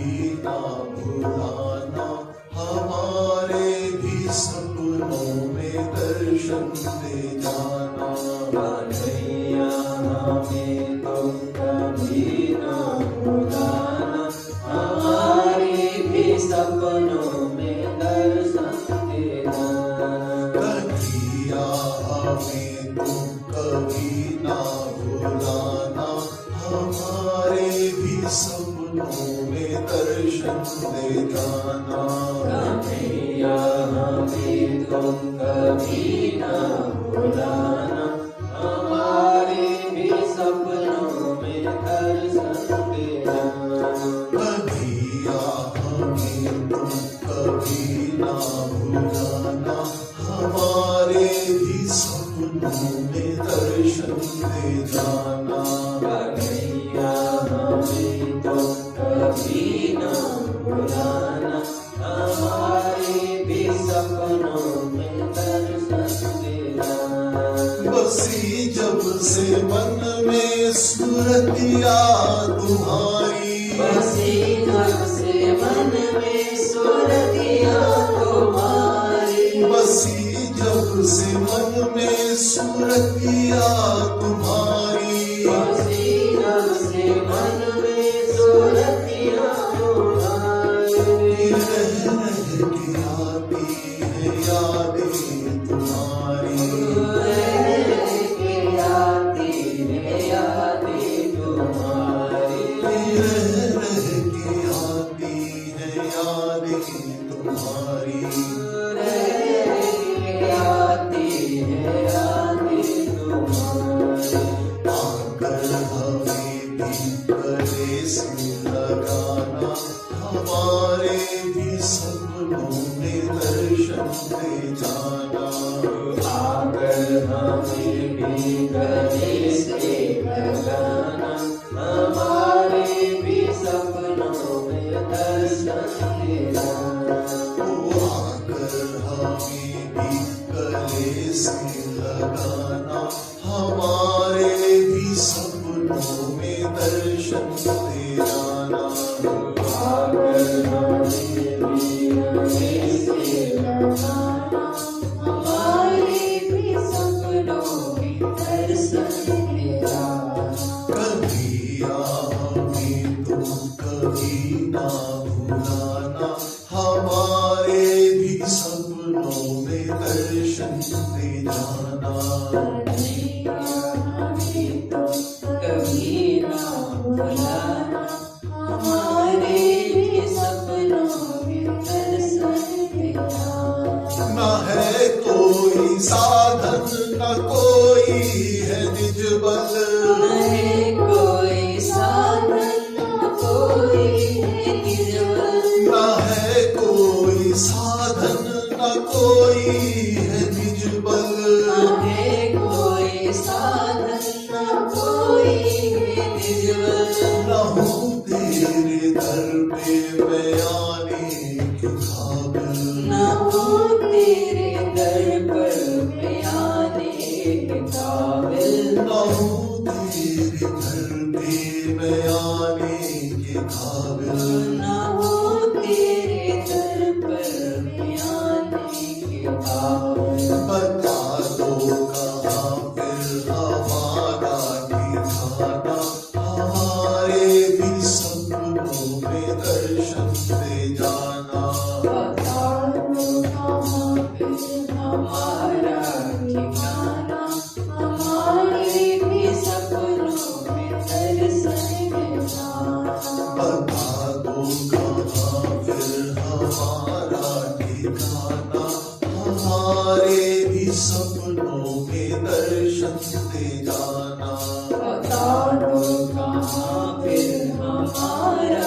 कभी ना भुलाना, हमारे भी सपनों में दर्शन दे जाना। कन्हैया हमें तुम कभी ना भुलाना, हमारे भी सपनों में दर्शन दे जाना। कन्हैया हमें तुम कभी ना भुलाना, हमारे भी सपनों में दर्शन दे जाना। कन्हैया हमें तुम कभी ना भुलाना, हमारे भी सपनों में दर्शन दे जाना। कन्हैया हमें तुम कभी ना भुलाना, हमारे भी सपनों में दर्शन दे जाना। कन्हैया हमें तुम कभी ना भुलाना, हमारे भी सपनों में दर्शन दे जाना। बसी जब से मन में सूरतिया तुम्हारी, बसी जब से मन में सूरतिया तुम्हारी, बसी जब से मन में सूरतिया तुम्हारी, बसी जब से मन में सूरतिया तुम्हारी। रह रह के आती है यादें तुम्हारी, रह के आती है यादें तुम्हारी। रह रह के आती है यादें तुम्हारी। रह के आती है यादें तुम्हारी। आकर हमें भी गले से लगाना, हमारे भी सपनों में दर्शन दे जाना। आकर हमें भी गले से लगाना, हमारे भी सपनों में दर्शन दे जाना। आकर हमें भी गले से लगाना, हमारे भी सपनों में दर्शन दे जाना। आकर हमें भी गले से लगाना, हमारे भी सपनों में दर्शन दे जाना। कन्हैया हमें तुम कभी ना भुलाना, हमारे भी सपनों में दर्शन दे जाना। कन्हैया हमें तुम कभी ना भुलाना, हमारे भी सपनों में दर्शन दे जाना। न है कोई साधन, न कोई है निज बल, नहीं कोई साधन, न कोई है निज बल। न है कोई साधन, न कोई है निज बल। है कोई साधन, न कोई है निज बल। न हूँ तेरे दर पे मैं आने के काबिल, न हो तेरे दर पर मैं आने के काबिल। न हूँ तेरे दर पे मैं आने के काबिल। न हो तेरे दर पर मैं आने के काबिल। बता दो कहाँ फिर हमारा ठिकाना, हमारे भी सपनों में दर्शन दे जाना। बता दो कहाँ फिर हमारा ठिकाना, हमारे भी सपनों में दर्शन दे जाना। बता दो कहाँ फिर हमारा ठिकाना, हमारे भी सपनों में दर्शन दे जाना। बता दो कहाँ फिर हमारा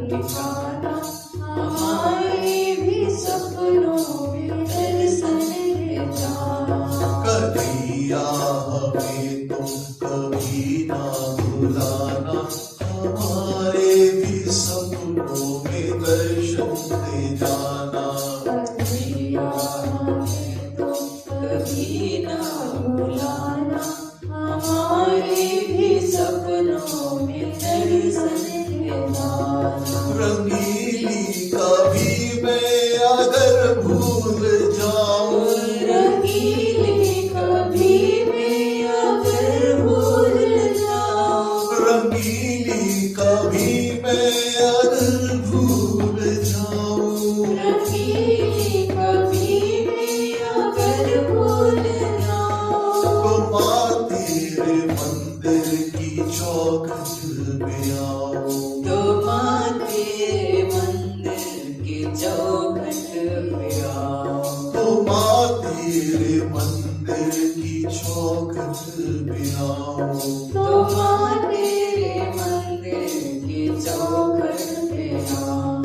ठिकाना, हमारे भी सपनों में दर्शन दे जाना। कन्हैया हमें तुम कभी ना भुलाना, हमारे भी सपनों में दर्शन दे जाना। कन्हैया हमें तुम कभी ना भुलाना, हमारे भी सपनों में दर्शन दे जाना। रंगी की चौखट पे आओ, तुम तेरे मंदिर की चौखट पे आओ, तुम तेरे मंदिर की चौखट पे आओ, तुम तेरे मंदिर की चौखट पे आओ।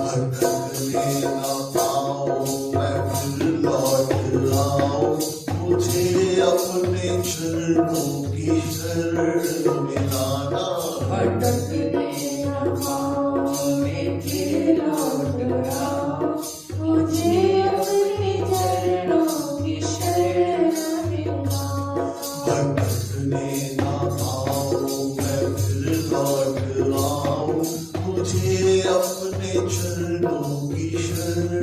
भटकने ना पाओ मैं फिर लौट आओ, मुझे अपने चरणों की शरण में लाना। भटकने न पाओ मैं फिर लौट आओ, मुझे अपने चरणों की शरण में लाओ। भटकने ना पाओ मैं फिर लौट आओ, मुझे अपने चरणों की शरण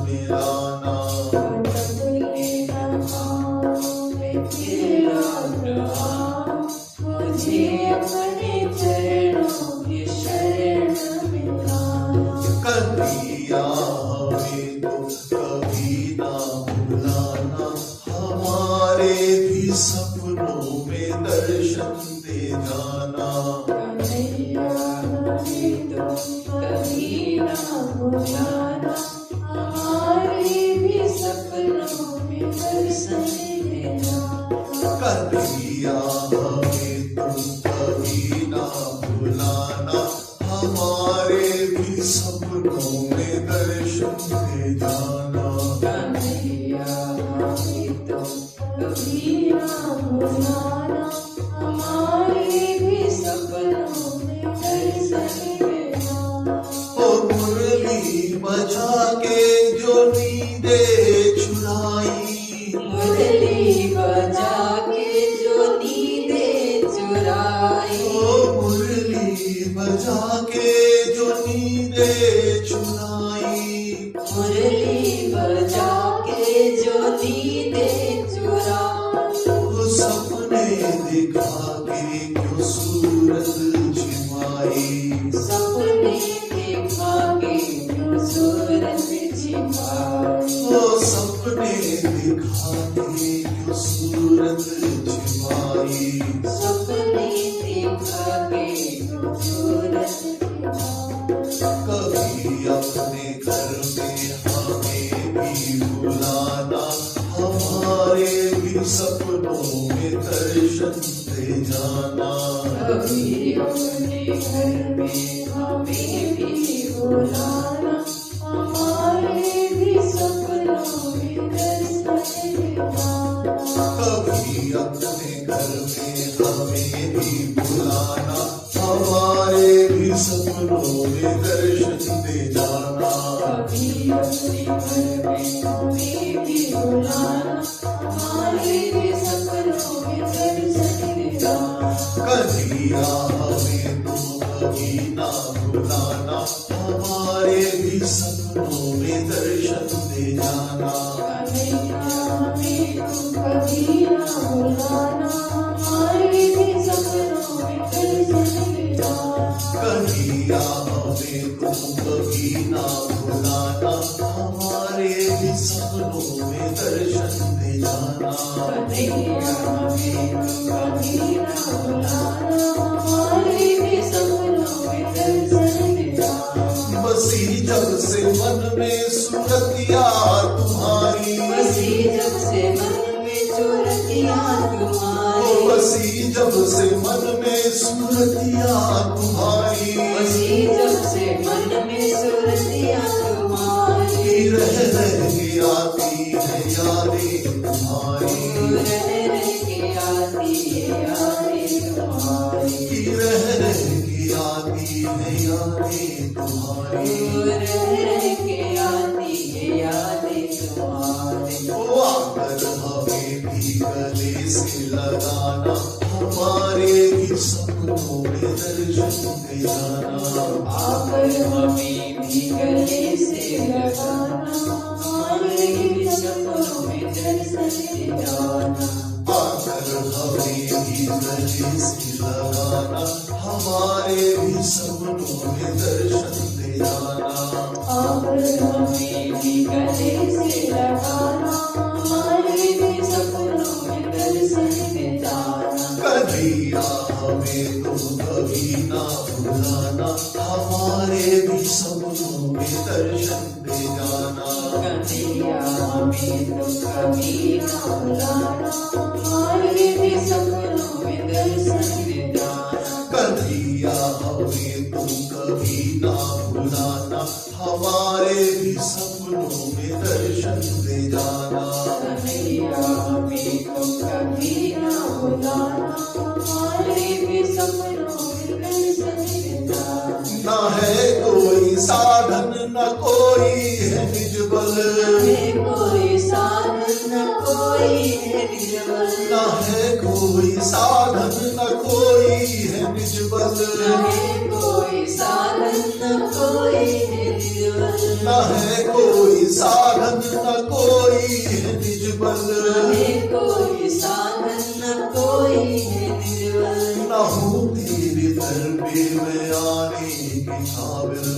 में लाना। भटकने न पाओ मैं फिर लौट आओ, मुझे अपने चरणों की शरण में लाओ। कन्हैया हमें तो कभी ना भुलाना, हमारे भी सपनों में दर्शन दे जाना। कन्हैया हमें तो कभी ना भुलाना, हमारे भी सपनों में दर्शन दे जाना। कन्हैया हमें तो कभी ना भुलाना, हमारे भी सपनों में दर्शन दे जाना। कन्हैया हमें तो कभी ना भुलाना, हमारे भी सपनों में दर्शन दे जाना। ओ मुरली बजा के जो नींदे चुराई, मुरली बजा के जो नींदें चुराई, ओ मुरली बजा के जो नींदे चुराई, मुरली बजा के जो नींदें चुराई। वो सपने दिखा के क्यों सूरत छिपाई, सपने देखा के क्यों सूरत छिपाई, वो सपने दिखा के क्यों सूरत छिपाई। सपने देखा के क्यों सूरत छिपाई। कभी अपने घर में हमें भी बुलाना, हमारे भी सपनों में दर्शन दे जाना। कभी अपने घर में हमें भी बुलाना, हमारे भी सपनों में दर्शन देना। कभी अपने घर में हमें भी बुलाना, हमारे भी सपनों में दर्शन दे जाना। कभी अपने घर में हमें भी बुलाना, हमारे भी सपनों में दर्शन देना। कन्हैया हमें तुम कभी ना भुलाना, हमारे भी सपनों में दर्शन दे जाना। कन्हैया हमें तुम कभी ना भुलाना, हमारे भी सपनों में दर्शन देना। कन्हैया हमें तुम कभी ना भुलाना, हमारे भी सपनों में दर्शन दे जाना। कन्हैया हमें तुम कभी ना भुलाना, हमारे भी सपनों में दर्शन देना। बसी जब से मन में सूरतिया तुम्हारी, बसी जब से मन में सूरतिया तुम्हारी, बसी जब से मन में सूरतिया तुम्हारी, बसी जब से मन में सूरतिया तुम्हारी। रह रह के आती है यादें तुम्हारी, रह रह के आती है यादें तुम्हारी, रह रह के आती है यादें तुम्हारी। रह रह के आती है यादें तुम्हारी। वो आकर हमें भी गले से लगाना, हमारे भी सपनों में दर्शन दे जाना। आकर हमें भी गले से लगाना, हमारे भी सपनों में दर्शन दे जाना। आकर हमें भी गले से लगाना, हमारे भी सपनों में दर्शन दे जाना। आकर हमें भी गले से लगाना, हमारे भी सपनों में दर्शन दे जाना। कन्हैया हमें हमें तुम कभी ना भुलाना, हमारे भी सपनों में दर्शन दे जाना। कन्हैया हमें तुम कभी ना भुलाना, हमारे भी सपनों में दर्शन दे जाना। कन्हैया हमें तुम कभी ना भुलाना, हमारे भी सपनों में दर्शन दे जाना। कन्हैया हमें तुम कभी ना भुलाना, हमारे भी सपनों में दर्शन दे जाना। न है कोई साधन न कोई है निज बल, है कोई साधन न कोई है निज बल। न है कोई साधन न कोई है निज बल, है कोई साधन न कोई है निज बल। न है कोई साधन न कोई है निज बल। है कोई साधन न कोई है निज बल। न हूँ तेरे दर पे मैं आने के काबिल,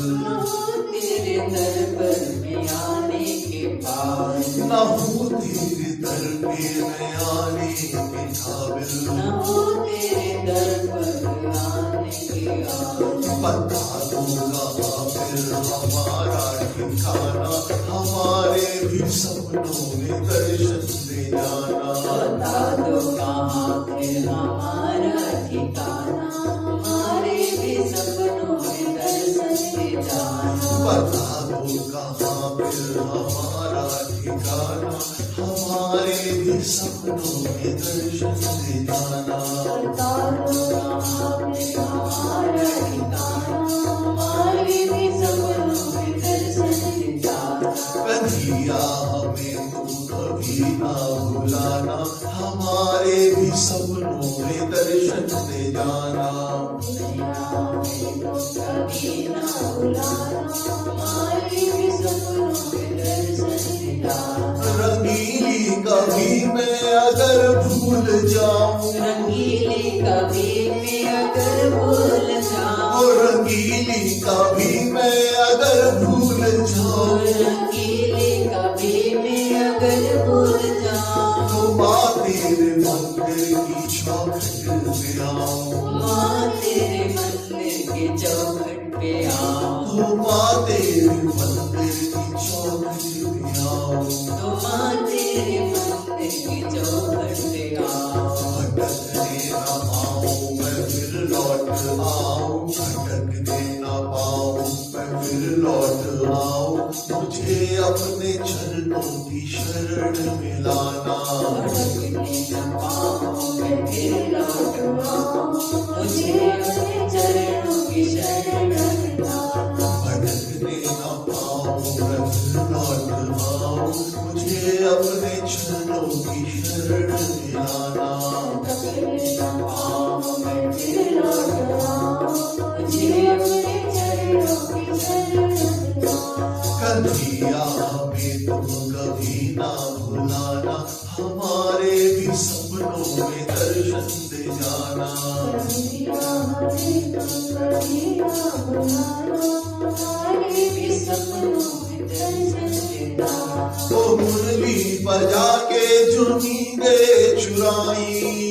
तेरे दर पर मैं आने के काबिल। न हूँ तेरे दर पे मैं आने के काबिल। न हो तेरे दर पर आने के काबिल। बता दूंगा फिर हमारा ठिकाना, हमारे भी सपनों में दर्शन दे जाना। बता दो कहाँ फिर हमारा ठिकाना, हमारे भी सपनों में दर्शन दे जाना। बता दो कहाँ फिर हमारा ठिकाना, हमारे भी सपनों में दर्शन दे जाना। बता दो कहाँ फिर हमारा ठिकाना, हमारे भी सपनों में दर्शन दे जाना। कन्हैया हमें तुम कभी ना भुलाना, हमारे भी सपनों में दर्शन दे जाना। कभी ना भुलाना, हमारे भी सपनों में दर्शन दे जाना। रंगीली कभी मैं अगर भूल जाऊं, रंगीली कभी मैं अगर भूल जाऊं। रंगीली कभी मैं अगर भूल जाऊं, रंगीली कभी मैं अगर भूल जाऊं। तो माँ तेरे मंदिर की चौखट पे आऊं, माँ तेरे मंदिर के चौखट पे आऊं। तो माँ तेरे मंदिर की चौखट पे आऊं। तो माँ तेरे मंदिर की चौखट पे आऊं। भटकने ना पाऊं मैं फिर लौट आऊं, भटकने ना पाऊं मैं फिर लौट आऊं। मुझे अपने चरणों की शरण में लाना, भटकने न पाऊं मैं फिर लौट आऊं। मुझे अपने चरणों की शरण में लाना। भटकने ना पाऊं मैं फिर लौट आऊं। मुझे अपने चरणों की शरण में लाना। भटकने न पाऊं मैं फिर लौट आऊं। मुझे अपने चरणों की शरण में लाना। कन्हैया हमें तुम कभी ना भुलाना, हमारे भी सपनों में दर्शन दे जाना। कन्हैया हमें तुम कभी ना भुलाना, हमारे भी सपनों में दर्शन दे जाना। वो मुरली बजा के जो नींदें चुराई,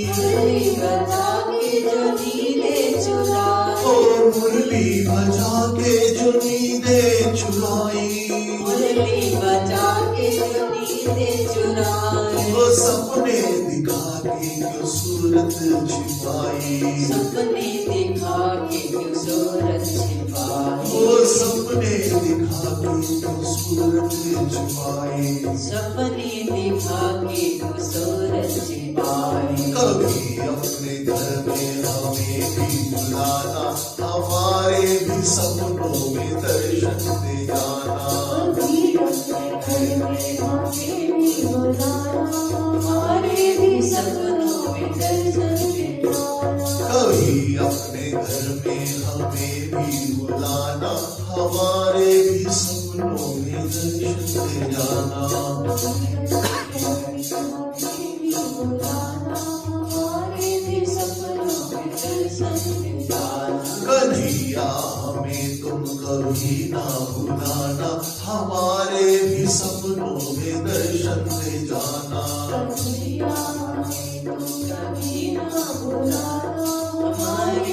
मुरली बजा के जो नींदें चुराई। ओ मुरली बजा के जो नींदें चुराई, मुरली बजा के जो नींदें चुराई। वो सपने दिखा के जो सूरत छिपाई, सपने दिखा के क्यों सूरत छिपाई। वो सपने दिखा के जो सूरत छिपाई। सपने दिखा के क्यों सूरत छिपाई। कभी अपने घर में हमें भी बुलाना, हमारे भी सपनों में दर्शन दे जाना। कभी अपने घर में हमें भी बुलाना, हमारे भी सपनों में दर्शन दे जाना। कभी अपने घर में हमें भी बुलाना, हमारे भी सपनों में दर्शन दे जाना। कन्हैया हमें तुम कभी ना भुलाना, हमारे भी सपनों में दर्शन दे जाना। कभी ना भुलाना, हमारे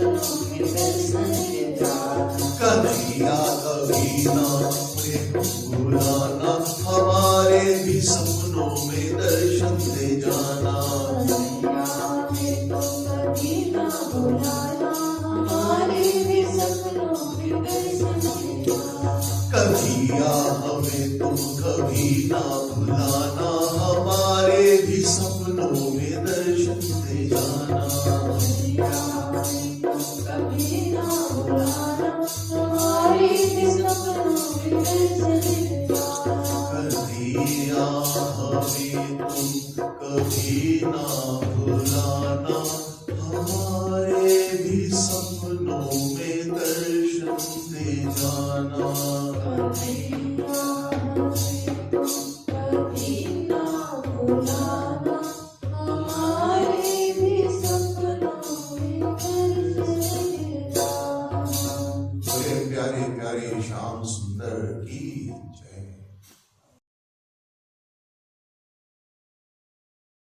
सपनों में दर्शन दे जाना। कन्हैया कभी ना हमें भुलाना, हमारे भी सपनों में दर्शन दे जाना। कन्हैया हमें तो कभी ना भुलाना, हमारे भी सपनों में दर्शन दे जाना। कन्हैया हमें तुम कभी ना भुलाना, हमारे भी सपनों में दर्शन दे जाना। कन्हैया हमें तो कभी ना भुलाना, हमारे भी सपनों में दर्शन दे जाना। कन्हैया हमें तुम कभी ना भुलाना, हमारे भी सपनों में दर्शन दे जाना। कन्हैया